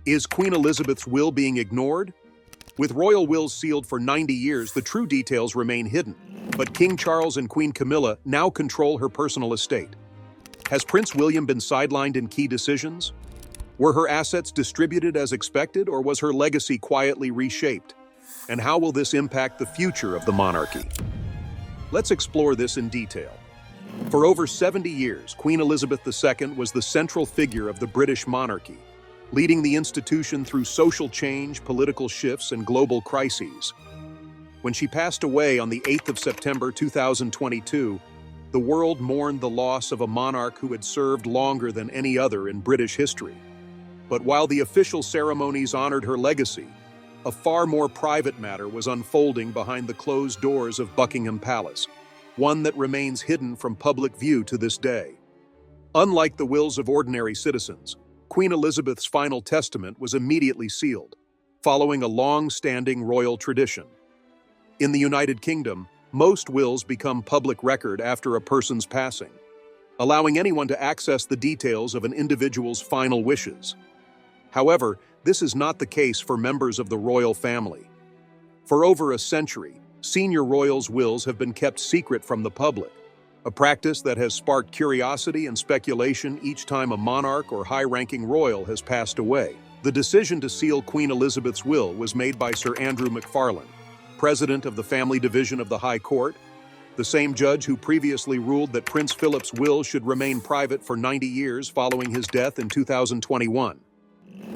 Is Queen Elizabeth's will being ignored? With royal wills sealed for 90 years, the true details remain hidden. But King Charles and Queen Camilla now control her personal estate. Has Prince William been sidelined in key decisions? Were her assets distributed as expected, or was her legacy quietly reshaped? And how will this impact the future of the monarchy? Let's explore this in detail. For over 70 years, Queen Elizabeth II was the central figure of the British monarchy, leading the institution through social change, political shifts, and global crises. When she passed away on the 8th of September 2022, the world mourned the loss of a monarch who had served longer than any other in British history. But while the official ceremonies honored her legacy, a far more private matter was unfolding behind the closed doors of Buckingham Palace, one that remains hidden from public view to this day. Unlike the wills of ordinary citizens, Queen Elizabeth's final testament was immediately sealed, following a long-standing royal tradition. In the United Kingdom, most wills become public record after a person's passing, allowing anyone to access the details of an individual's final wishes. However, this is not the case for members of the royal family. For over a century, senior royals' wills have been kept secret from the public, a practice that has sparked curiosity and speculation each time a monarch or high-ranking royal has passed away. The decision to seal Queen Elizabeth's will was made by Sir Andrew McFarlane, president of the Family Division of the High Court, the same judge who previously ruled that Prince Philip's will should remain private for 90 years following his death in 2021.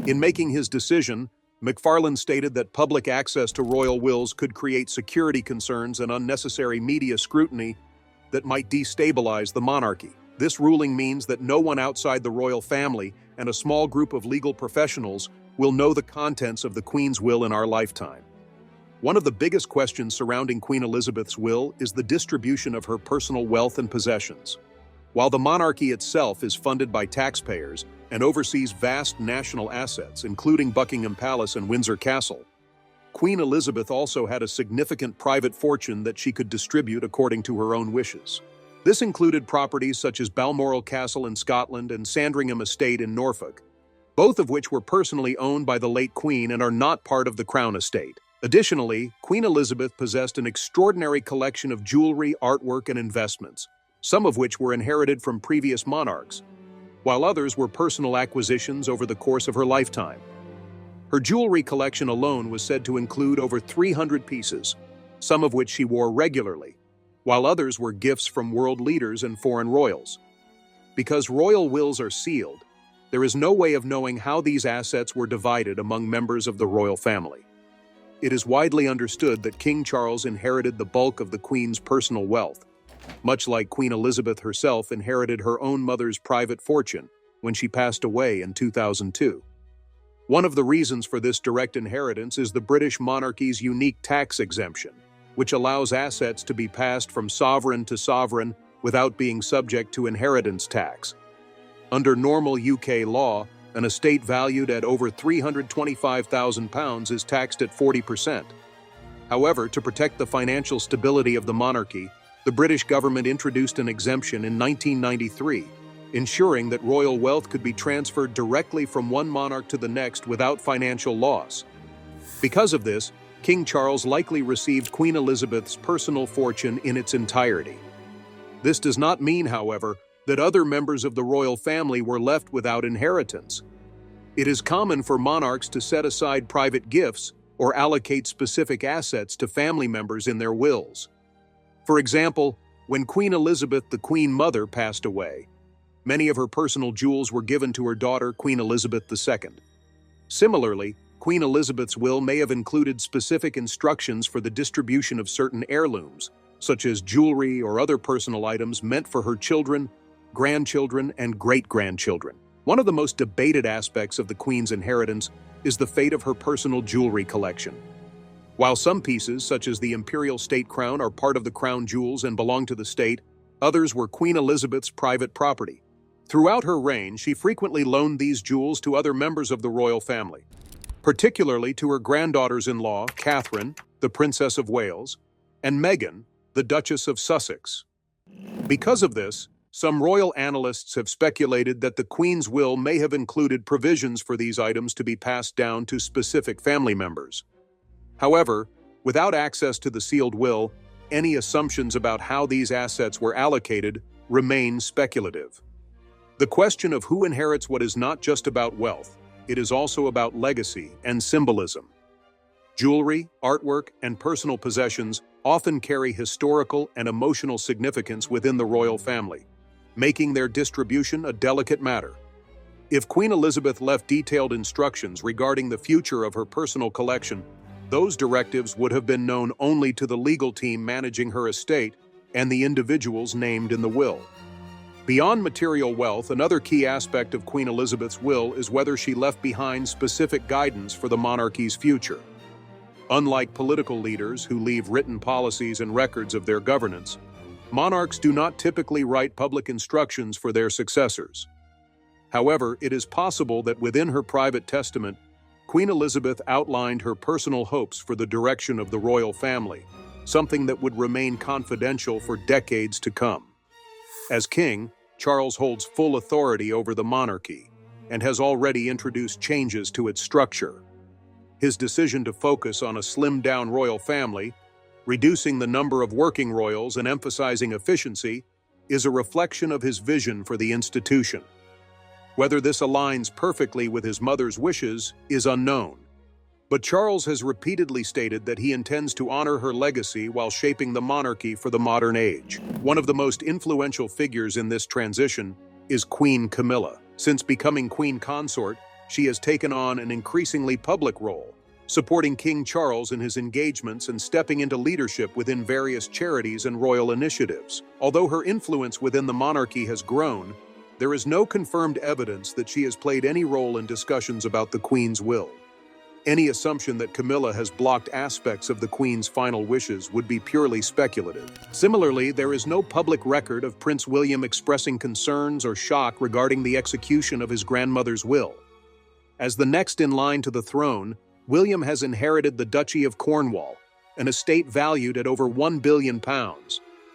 In making his decision, McFarlane stated that public access to royal wills could create security concerns and unnecessary media scrutiny that might destabilize the monarchy. This ruling means that no one outside the royal family and a small group of legal professionals will know the contents of the Queen's will in our lifetime. One of the biggest questions surrounding Queen Elizabeth's will is the distribution of her personal wealth and possessions. While the monarchy itself is funded by taxpayers and oversees vast national assets, including Buckingham Palace and Windsor Castle, Queen Elizabeth also had a significant private fortune that she could distribute according to her own wishes. This included properties such as Balmoral Castle in Scotland and Sandringham Estate in Norfolk, both of which were personally owned by the late Queen and are not part of the Crown estate. Additionally, Queen Elizabeth possessed an extraordinary collection of jewelry, artwork, and investments, some of which were inherited from previous monarchs, while others were personal acquisitions over the course of her lifetime. Her jewelry collection alone was said to include over 300 pieces, some of which she wore regularly, while others were gifts from world leaders and foreign royals. Because royal wills are sealed, there is no way of knowing how these assets were divided among members of the royal family. It is widely understood that King Charles inherited the bulk of the Queen's personal wealth, much like Queen Elizabeth herself inherited her own mother's private fortune when she passed away in 2002. One of the reasons for this direct inheritance is the British monarchy's unique tax exemption, which allows assets to be passed from sovereign to sovereign without being subject to inheritance tax. Under normal UK law, an estate valued at over £325,000 is taxed at 40%. However, to protect the financial stability of the monarchy, the British government introduced an exemption in 1993, ensuring that royal wealth could be transferred directly from one monarch to the next without financial loss. Because of this, King Charles likely received Queen Elizabeth's personal fortune in its entirety. This does not mean, however, that other members of the royal family were left without inheritance. It is common for monarchs to set aside private gifts or allocate specific assets to family members in their wills. For example, when Queen Elizabeth, the Queen Mother, passed away, many of her personal jewels were given to her daughter, Queen Elizabeth II. Similarly, Queen Elizabeth's will may have included specific instructions for the distribution of certain heirlooms, such as jewelry or other personal items meant for her children, grandchildren, and great-grandchildren. One of the most debated aspects of the Queen's inheritance is the fate of her personal jewelry collection. While some pieces, such as the imperial state crown, are part of the crown jewels and belong to the state, others were Queen Elizabeth's private property. Throughout her reign, she frequently loaned these jewels to other members of the royal family, particularly to her granddaughters-in-law, Catherine, the Princess of Wales, and Meghan, the Duchess of Sussex. Because of this, Some royal analysts have speculated that the Queen's will may have included provisions for these items to be passed down to specific family members. However, without access to the sealed will, any assumptions about how these assets were allocated remain speculative. The question of who inherits what is not just about wealth, it is also about legacy and symbolism. Jewelry, artwork, and personal possessions often carry historical and emotional significance within the royal family, making their distribution a delicate matter. If Queen Elizabeth left detailed instructions regarding the future of her personal collection, those directives would have been known only to the legal team managing her estate and the individuals named in the will. Beyond material wealth, another key aspect of Queen Elizabeth's will is whether she left behind specific guidance for the monarchy's future. Unlike political leaders who leave written policies and records of their governance, monarchs do not typically write public instructions for their successors. However, it is possible that within her private testament, Queen Elizabeth outlined her personal hopes for the direction of the royal family, something that would remain confidential for decades to come. As king, Charles holds full authority over the monarchy and has already introduced changes to its structure. His decision to focus on a slimmed-down royal family, reducing the number of working royals and emphasizing efficiency, is a reflection of his vision for the institution. Whether this aligns perfectly with his mother's wishes is unknown, but Charles has repeatedly stated that he intends to honor her legacy while shaping the monarchy for the modern age. One of the most influential figures in this transition is Queen Camilla. Since becoming Queen Consort, she has taken on an increasingly public role, supporting King Charles in his engagements and stepping into leadership within various charities and royal initiatives. Although her influence within the monarchy has grown, there is no confirmed evidence that she has played any role in discussions about the Queen's will. Any assumption that Camilla has blocked aspects of the Queen's final wishes would be purely speculative. Similarly, there is no public record of Prince William expressing concerns or shock regarding the execution of his grandmother's will. As the next in line to the throne, William has inherited the Duchy of Cornwall, an estate valued at over £1 billion,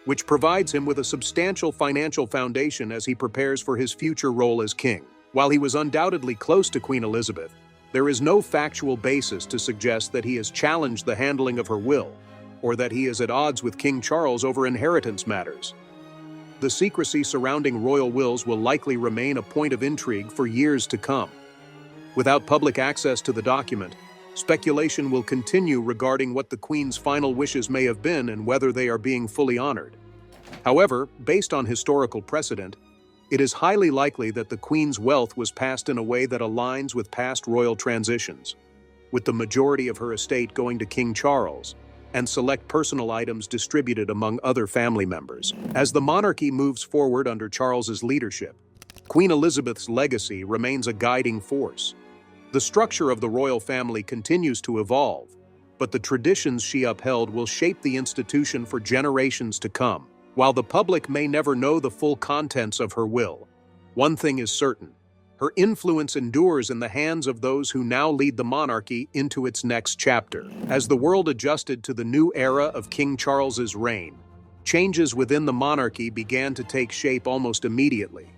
which provides him with a substantial financial foundation as he prepares for his future role as king. While he was undoubtedly close to Queen Elizabeth, there is no factual basis to suggest that he has challenged the handling of her will, or that he is at odds with King Charles over inheritance matters. The secrecy surrounding royal wills will likely remain a point of intrigue for years to come. Without public access to the document, speculation will continue regarding what the Queen's final wishes may have been and whether they are being fully honored. However, based on historical precedent, it is highly likely that the Queen's wealth was passed in a way that aligns with past royal transitions, with the majority of her estate going to King Charles, and select personal items distributed among other family members. As the monarchy moves forward under Charles's leadership, Queen Elizabeth's legacy remains a guiding force. The structure of the royal family continues to evolve, but the traditions she upheld will shape the institution for generations to come. While the public may never know the full contents of her will, one thing is certain: her influence endures in the hands of those who now lead the monarchy into its next chapter. As the world adjusted to the new era of King Charles's reign, changes within the monarchy began to take shape almost immediately.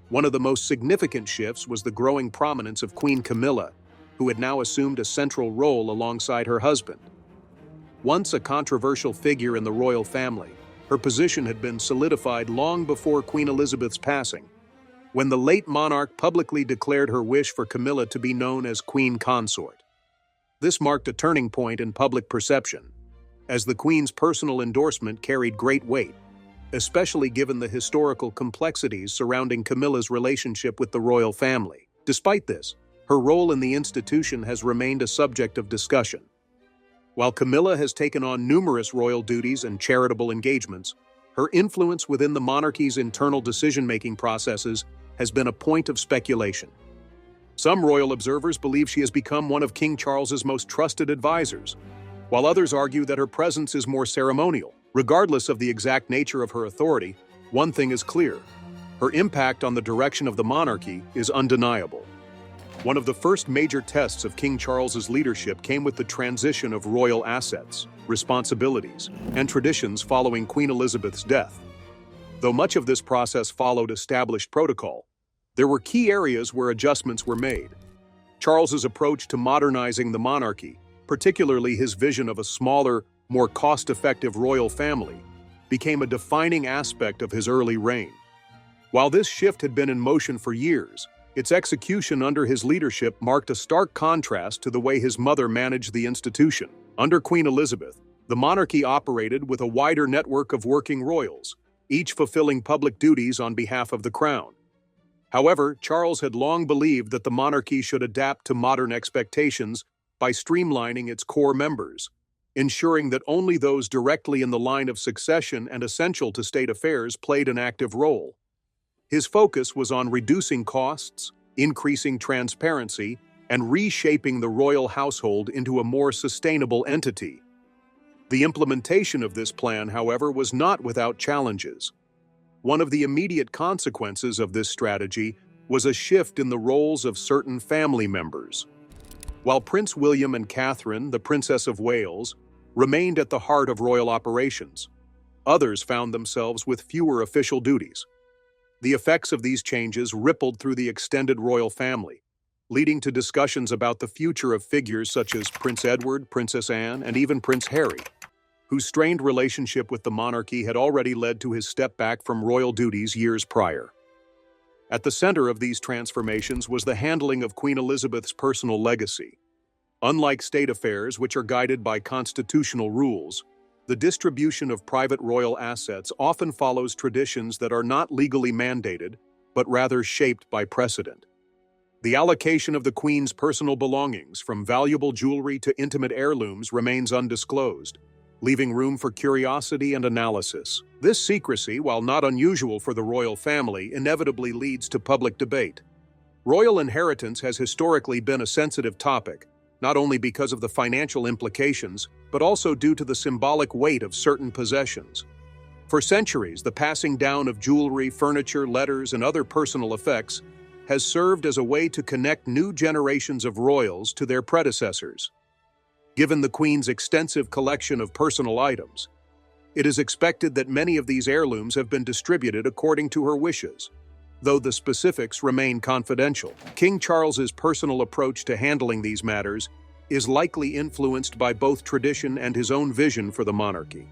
One of the most significant shifts was the growing prominence of Queen Camilla, who had now assumed a central role alongside her husband. Once a controversial figure in the royal family, her position had been solidified long before Queen Elizabeth's passing, when the late monarch publicly declared her wish for Camilla to be known as Queen Consort. This marked a turning point in public perception, as the Queen's personal endorsement carried great weight, especially given the historical complexities surrounding Camilla's relationship with the royal family. Despite this, her role in the institution has remained a subject of discussion. While Camilla has taken on numerous royal duties and charitable engagements, her influence within the monarchy's internal decision-making processes has been a point of speculation. Some royal observers believe she has become one of King Charles's most trusted advisors, while others argue that her presence is more ceremonial. Regardless of the exact nature of her authority, one thing is clear: her impact on the direction of the monarchy is undeniable. One of the first major tests of King Charles's leadership came with the transition of royal assets, responsibilities, and traditions following Queen Elizabeth's death. Though much of this process followed established protocol, there were key areas where adjustments were made. Charles's approach to modernizing the monarchy, particularly his vision of a smaller, more cost-effective royal family, became a defining aspect of his early reign. While this shift had been in motion for years, its execution under his leadership marked a stark contrast to the way his mother managed the institution. Under Queen Elizabeth, the monarchy operated with a wider network of working royals, each fulfilling public duties on behalf of the crown. However, Charles had long believed that the monarchy should adapt to modern expectations by streamlining its core members, ensuring that only those directly in the line of succession and essential to state affairs played an active role. His focus was on reducing costs, increasing transparency, and reshaping the royal household into a more sustainable entity. The implementation of this plan, however, was not without challenges. One of the immediate consequences of this strategy was a shift in the roles of certain family members. While Prince William and Catherine, the Princess of Wales, remained at the heart of royal operations, others found themselves with fewer official duties. The effects of these changes rippled through the extended royal family, leading to discussions about the future of figures such as Prince Edward, Princess Anne, and even Prince Harry, whose strained relationship with the monarchy had already led to his step back from royal duties years prior. At the center of these transformations was the handling of Queen Elizabeth's personal legacy. Unlike state affairs, which are guided by constitutional rules, the distribution of private royal assets often follows traditions that are not legally mandated, but rather shaped by precedent. The allocation of the Queen's personal belongings, from valuable jewelry to intimate heirlooms, remains undisclosed, leaving room for curiosity and analysis. This secrecy, while not unusual for the royal family, inevitably leads to public debate. Royal inheritance has historically been a sensitive topic, not only because of the financial implications, but also due to the symbolic weight of certain possessions. For centuries, the passing down of jewelry, furniture, letters, and other personal effects has served as a way to connect new generations of royals to their predecessors. Given the Queen's extensive collection of personal items, it is expected that many of these heirlooms have been distributed according to her wishes, though the specifics remain confidential. King Charles's personal approach to handling these matters is likely influenced by both tradition and his own vision for the monarchy.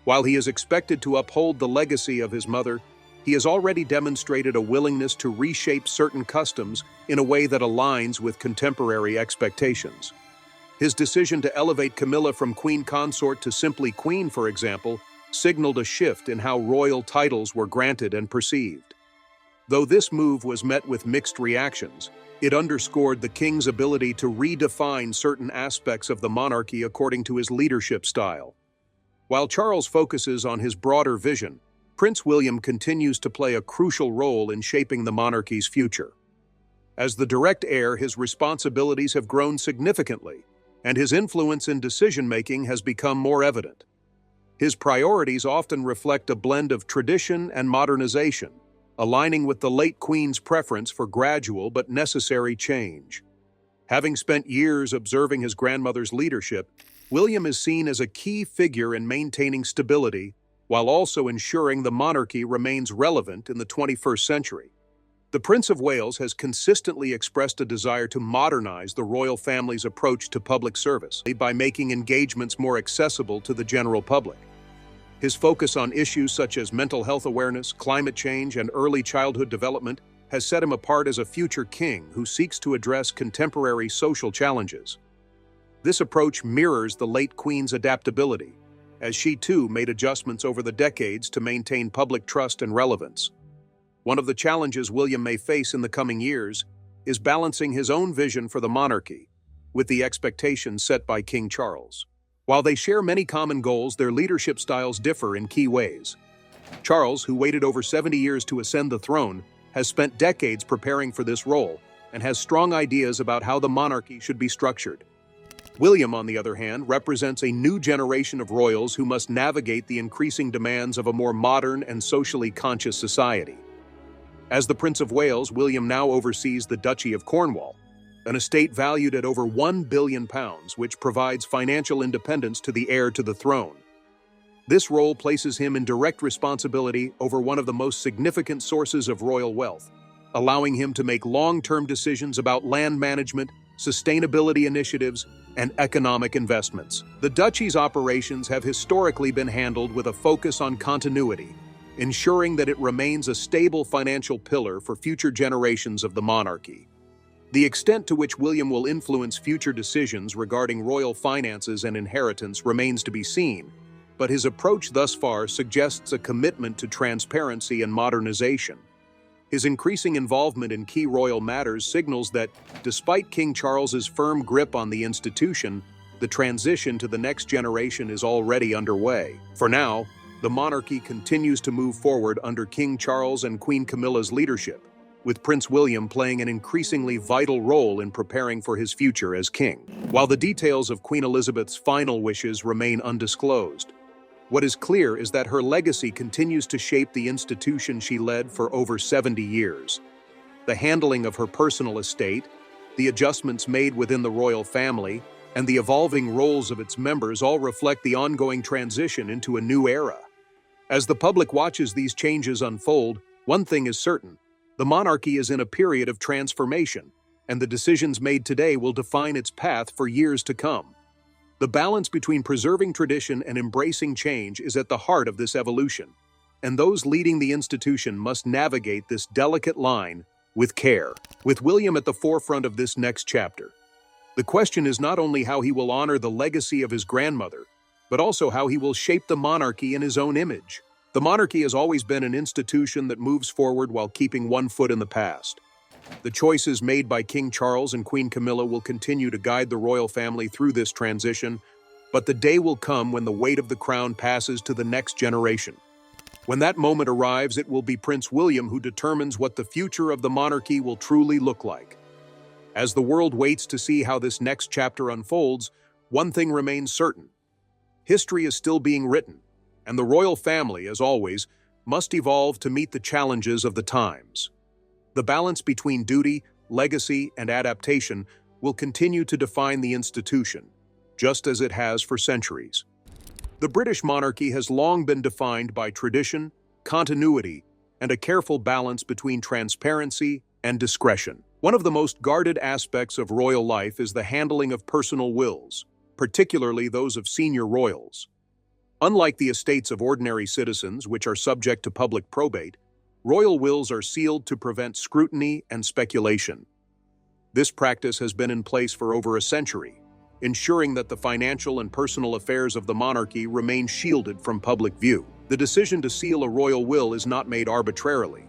While he is expected to uphold the legacy of his mother, he has already demonstrated a willingness to reshape certain customs in a way that aligns with contemporary expectations. His decision to elevate Camilla from queen consort to simply queen, for example, signaled a shift in how royal titles were granted and perceived. Though this move was met with mixed reactions, it underscored the king's ability to redefine certain aspects of the monarchy according to his leadership style. While Charles focuses on his broader vision, Prince William continues to play a crucial role in shaping the monarchy's future. As the direct heir, his responsibilities have grown significantly, and his influence in decision-making has become more evident. His priorities often reflect a blend of tradition and modernization, aligning with the late Queen's preference for gradual but necessary change. Having spent years observing his grandmother's leadership, William is seen as a key figure in maintaining stability while also ensuring the monarchy remains relevant in the 21st century. The Prince of Wales has consistently expressed a desire to modernize the royal family's approach to public service by making engagements more accessible to the general public. His focus on issues such as mental health awareness, climate change, and early childhood development has set him apart as a future king who seeks to address contemporary social challenges. This approach mirrors the late Queen's adaptability, as she too made adjustments over the decades to maintain public trust and relevance. One of the challenges William may face in the coming years is balancing his own vision for the monarchy with the expectations set by King Charles. While they share many common goals, their leadership styles differ in key ways. Charles, who waited over 70 years to ascend the throne, has spent decades preparing for this role and has strong ideas about how the monarchy should be structured. William, on the other hand, represents a new generation of royals who must navigate the increasing demands of a more modern and socially conscious society. As the Prince of Wales, William now oversees the Duchy of Cornwall, an estate valued at over £1 billion, which provides financial independence to the heir to the throne. This role places him in direct responsibility over one of the most significant sources of royal wealth, allowing him to make long-term decisions about land management, sustainability initiatives, and economic investments. The duchy's operations have historically been handled with a focus on continuity, ensuring that it remains a stable financial pillar for future generations of the monarchy. The extent to which William will influence future decisions regarding royal finances and inheritance remains to be seen, but his approach thus far suggests a commitment to transparency and modernization. His increasing involvement in key royal matters signals that, despite King Charles's firm grip on the institution, the transition to the next generation is already underway. For now, the monarchy continues to move forward under King Charles and Queen Camilla's leadership, with Prince William playing an increasingly vital role in preparing for his future as king. While the details of Queen Elizabeth's final wishes remain undisclosed, what is clear is that her legacy continues to shape the institution she led for over 70 years. The handling of her personal estate, the adjustments made within the royal family, and the evolving roles of its members all reflect the ongoing transition into a new era. As the public watches these changes unfold, one thing is certain: the monarchy is in a period of transformation, and the decisions made today will define its path for years to come. The balance between preserving tradition and embracing change is at the heart of this evolution, and those leading the institution must navigate this delicate line with care. With William at the forefront of this next chapter, the question is not only how he will honor the legacy of his grandmother, but also how he will shape the monarchy in his own image. The monarchy has always been an institution that moves forward while keeping one foot in the past. The choices made by King Charles and Queen Camilla will continue to guide the royal family through this transition, but the day will come when the weight of the crown passes to the next generation. When that moment arrives, it will be Prince William who determines what the future of the monarchy will truly look like. As the world waits to see how this next chapter unfolds, one thing remains certain: history is still being written, and the royal family, as always, must evolve to meet the challenges of the times. The balance between duty, legacy, and adaptation will continue to define the institution, just as it has for centuries. The British monarchy has long been defined by tradition, continuity, and a careful balance between transparency and discretion. One of the most guarded aspects of royal life is the handling of personal wills, particularly those of senior royals. Unlike the estates of ordinary citizens, which are subject to public probate, royal wills are sealed to prevent scrutiny and speculation. This practice has been in place for over a century, ensuring that the financial and personal affairs of the monarchy remain shielded from public view. The decision to seal a royal will is not made arbitrarily.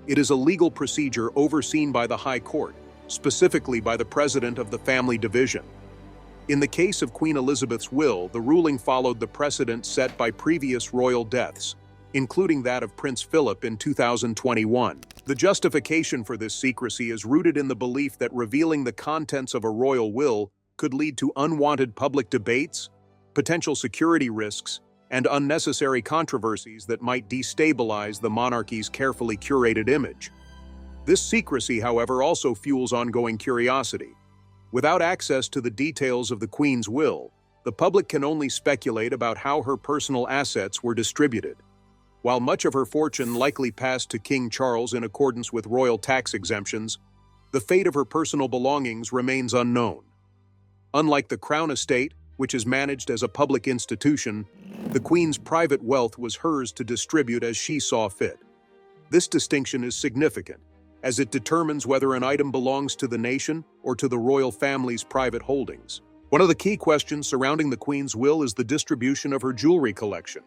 It is a legal procedure overseen by the High Court, specifically by the President of the Family Division. In the case of Queen Elizabeth's will, the ruling followed the precedent set by previous royal deaths, including that of Prince Philip in 2021. The justification for this secrecy is rooted in the belief that revealing the contents of a royal will could lead to unwanted public debates, potential security risks, and unnecessary controversies that might destabilize the monarchy's carefully curated image. This secrecy, however, also fuels ongoing curiosity. Without access to the details of the Queen's will, the public can only speculate about how her personal assets were distributed. While much of her fortune likely passed to King Charles in accordance with royal tax exemptions, the fate of her personal belongings remains unknown. Unlike the Crown Estate, which is managed as a public institution, the Queen's private wealth was hers to distribute as she saw fit. This distinction is significant, as it determines whether an item belongs to the nation or to the royal family's private holdings. One of the key questions surrounding the Queen's will is the distribution of her jewelry collection.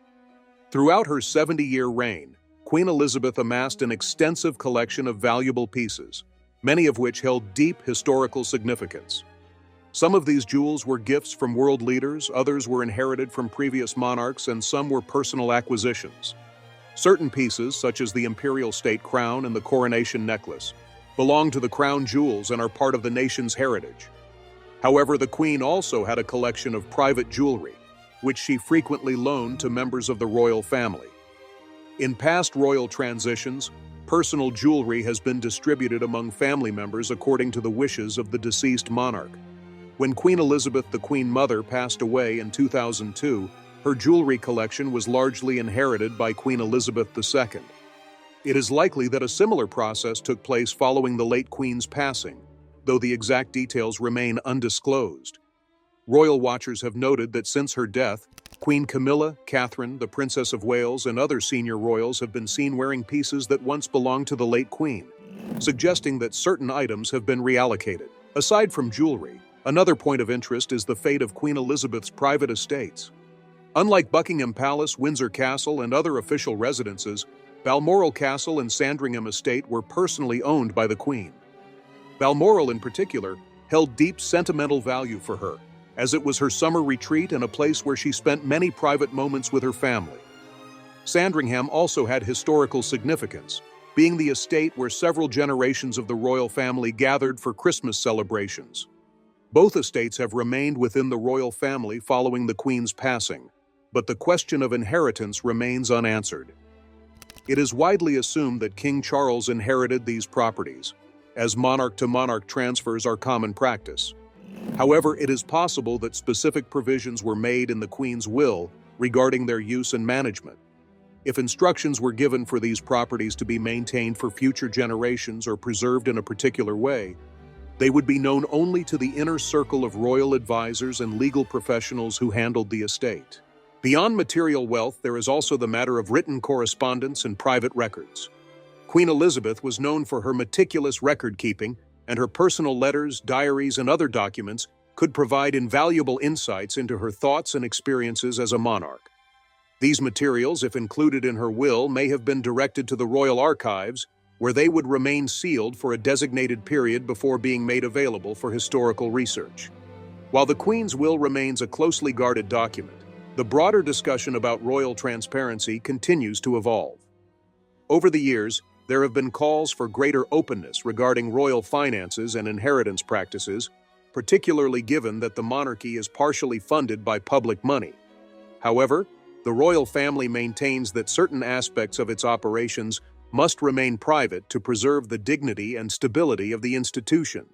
Throughout her 70-year reign, Queen Elizabeth amassed an extensive collection of valuable pieces, many of which held deep historical significance. Some of these jewels were gifts from world leaders, others were inherited from previous monarchs, and some were personal acquisitions. Certain pieces, such as the imperial state crown and the coronation necklace, belong to the crown jewels and are part of the nation's heritage. However, the Queen also had a collection of private jewelry, which she frequently loaned to members of the royal family. In past royal transitions, personal jewelry has been distributed among family members according to the wishes of the deceased monarch. When Queen Elizabeth, the Queen Mother, passed away in 2002, Her jewelry collection was largely inherited by Queen Elizabeth II. It is likely that a similar process took place following the late Queen's passing, though the exact details remain undisclosed. Royal watchers have noted that since her death, Queen Camilla, Catherine, the Princess of Wales, and other senior royals have been seen wearing pieces that once belonged to the late Queen, suggesting that certain items have been reallocated. Aside from jewelry, another point of interest is the fate of Queen Elizabeth's private estates. Unlike Buckingham Palace, Windsor Castle, and other official residences, Balmoral Castle and Sandringham Estate were personally owned by the Queen. Balmoral, in particular, held deep sentimental value for her, as it was her summer retreat and a place where she spent many private moments with her family. Sandringham also had historical significance, being the estate where several generations of the royal family gathered for Christmas celebrations. Both estates have remained within the royal family following the Queen's passing, but the question of inheritance remains unanswered. It is widely assumed that King Charles inherited these properties, as monarch-to-monarch transfers are common practice. However, it is possible that specific provisions were made in the Queen's will regarding their use and management. If instructions were given for these properties to be maintained for future generations or preserved in a particular way, they would be known only to the inner circle of royal advisors and legal professionals who handled the estate. Beyond material wealth, there is also the matter of written correspondence and private records. Queen Elizabeth was known for her meticulous record-keeping, and her personal letters, diaries, and other documents could provide invaluable insights into her thoughts and experiences as a monarch. These materials, if included in her will, may have been directed to the royal archives, where they would remain sealed for a designated period before being made available for historical research. While the Queen's will remains a closely guarded document, the broader discussion about royal transparency continues to evolve. Over the years, there have been calls for greater openness regarding royal finances and inheritance practices, particularly given that the monarchy is partially funded by public money. However, the royal family maintains that certain aspects of its operations must remain private to preserve the dignity and stability of the institution.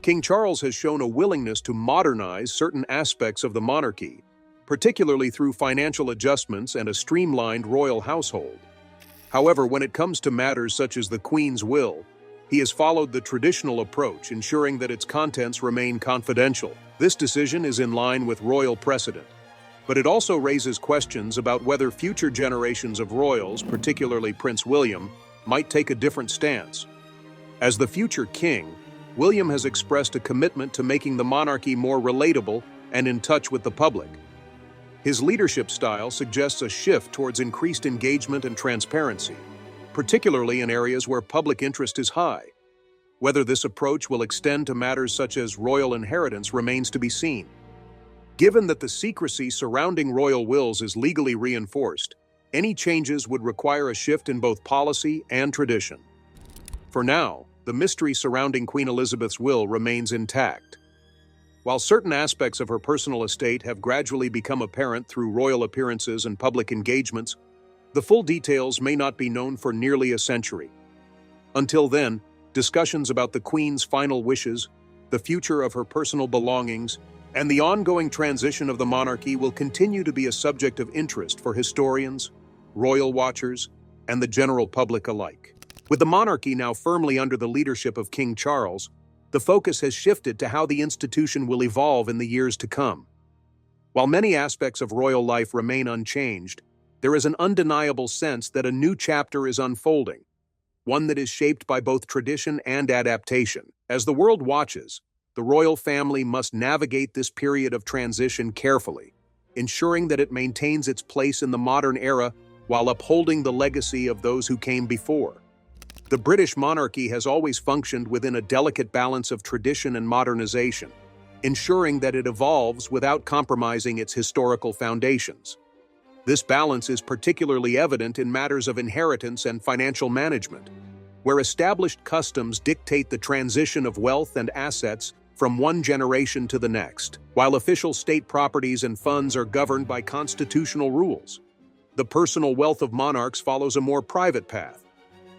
King Charles has shown a willingness to modernize certain aspects of the monarchy, particularly through financial adjustments and a streamlined royal household. However, when it comes to matters such as the Queen's will, he has followed the traditional approach, ensuring that its contents remain confidential. This decision is in line with royal precedent, but it also raises questions about whether future generations of royals, particularly Prince William, might take a different stance. As the future king, William has expressed a commitment to making the monarchy more relatable and in touch with the public. His leadership style suggests a shift towards increased engagement and transparency, particularly in areas where public interest is high. Whether this approach will extend to matters such as royal inheritance remains to be seen. Given that the secrecy surrounding royal wills is legally reinforced, any changes would require a shift in both policy and tradition. For now, the mystery surrounding Queen Elizabeth's will remains intact. While certain aspects of her personal estate have gradually become apparent through royal appearances and public engagements, the full details may not be known for nearly a century. Until then, discussions about the Queen's final wishes, the future of her personal belongings, and the ongoing transition of the monarchy will continue to be a subject of interest for historians, royal watchers, and the general public alike. With the monarchy now firmly under the leadership of King Charles, the focus has shifted to how the institution will evolve in the years to come. While many aspects of royal life remain unchanged, there is an undeniable sense that a new chapter is unfolding, one that is shaped by both tradition and adaptation. As the world watches, the royal family must navigate this period of transition carefully, ensuring that it maintains its place in the modern era while upholding the legacy of those who came before. The British monarchy has always functioned within a delicate balance of tradition and modernization, ensuring that it evolves without compromising its historical foundations. This balance is particularly evident in matters of inheritance and financial management, where established customs dictate the transition of wealth and assets from one generation to the next, while official state properties and funds are governed by constitutional rules. The personal wealth of monarchs follows a more private path,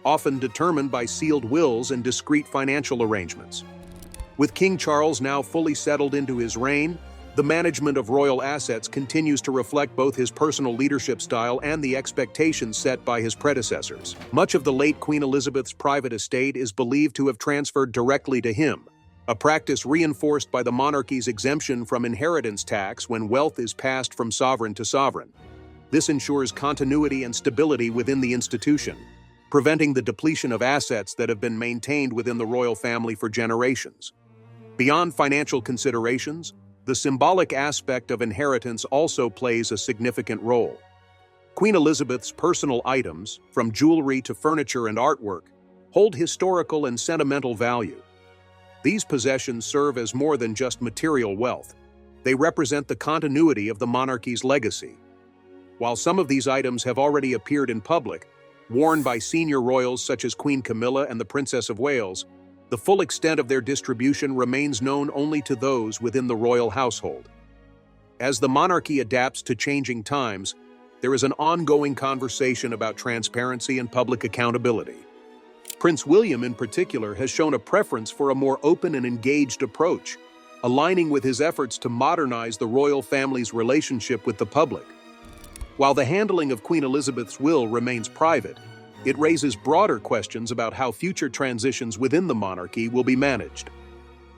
often determined by sealed wills and discreet financial arrangements. With King Charles now fully settled into his reign, The management of royal assets continues to reflect both his personal leadership style and the expectations set by his predecessors. Much of the late Queen Elizabeth's private estate is believed to have transferred directly to him, a practice reinforced by the monarchy's exemption from inheritance tax when wealth is passed from sovereign to sovereign. This ensures continuity and stability within the institution, preventing the depletion of assets that have been maintained within the royal family for generations. Beyond financial considerations, the symbolic aspect of inheritance also plays a significant role. Queen Elizabeth's personal items, from jewelry to furniture and artwork, hold historical and sentimental value. These possessions serve as more than just material wealth. They represent the continuity of the monarchy's legacy. While some of these items have already appeared in public, worn by senior royals such as Queen Camilla and the Princess of Wales, the full extent of their distribution remains known only to those within the royal household. As the monarchy adapts to changing times, there is an ongoing conversation about transparency and public accountability. Prince William, in particular, has shown a preference for a more open and engaged approach, aligning with his efforts to modernize the royal family's relationship with the public. While the handling of Queen Elizabeth's will remains private, it raises broader questions about how future transitions within the monarchy will be managed.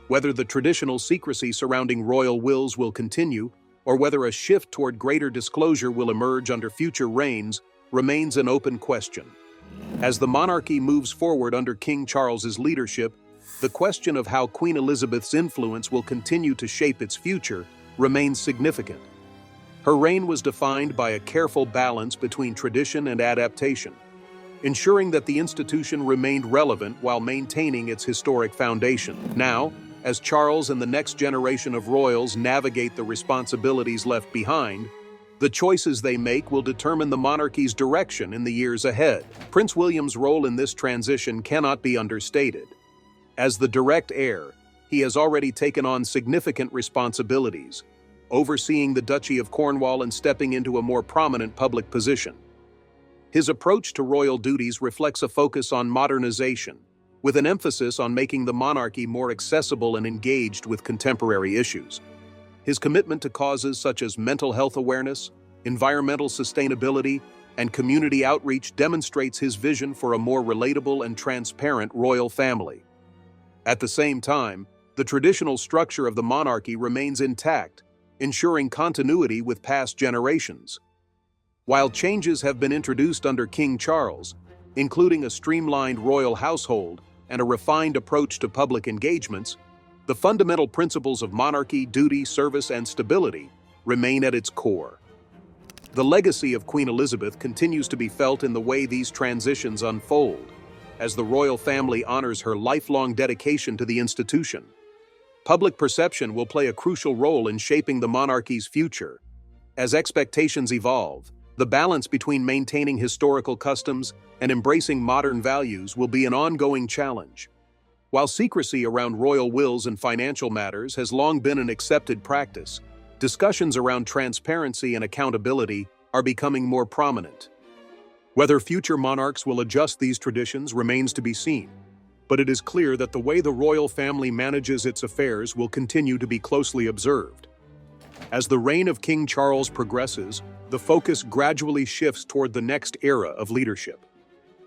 Whether the traditional secrecy surrounding royal wills will continue, or whether a shift toward greater disclosure will emerge under future reigns, remains an open question. As the monarchy moves forward under King Charles's leadership, the question of how Queen Elizabeth's influence will continue to shape its future remains significant. Her reign was defined by a careful balance between tradition and adaptation, ensuring that the institution remained relevant while maintaining its historic foundation. Now, as Charles and the next generation of royals navigate the responsibilities left behind, the choices they make will determine the monarchy's direction in the years ahead. Prince William's role in this transition cannot be understated. As the direct heir, he has already taken on significant responsibilities, overseeing the Duchy of Cornwall and stepping into a more prominent public position. His approach to royal duties reflects a focus on modernization, with an emphasis on making the monarchy more accessible and engaged with contemporary issues. His commitment to causes such as mental health awareness, environmental sustainability, and community outreach demonstrates his vision for a more relatable and transparent royal family. At the same time, the traditional structure of the monarchy remains intact, ensuring continuity with past generations. While changes have been introduced under King Charles, including a streamlined royal household and a refined approach to public engagements, the fundamental principles of monarchy, duty, service, and stability remain at its core. The legacy of Queen Elizabeth continues to be felt in the way these transitions unfold, as the royal family honors her lifelong dedication to the institution. Public perception will play a crucial role in shaping the monarchy's future. As expectations evolve, the balance between maintaining historical customs and embracing modern values will be an ongoing challenge. While secrecy around royal wills and financial matters has long been an accepted practice, discussions around transparency and accountability are becoming more prominent. Whether future monarchs will adjust these traditions remains to be seen, but it is clear that the way the royal family manages its affairs will continue to be closely observed. As the reign of King Charles progresses, the focus gradually shifts toward the next era of leadership.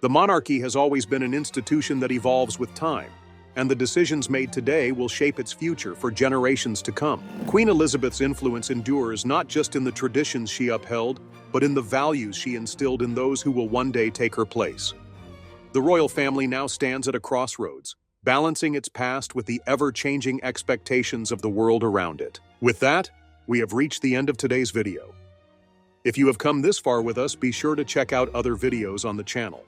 The monarchy has always been an institution that evolves with time, and the decisions made today will shape its future for generations to come. Queen Elizabeth's influence endures not just in the traditions she upheld, but in the values she instilled in those who will one day take her place. The royal family now stands at a crossroads, balancing its past with the ever-changing expectations of the world around it. With that, we have reached the end of today's video. If you have come this far with us, be sure to check out other videos on the channel.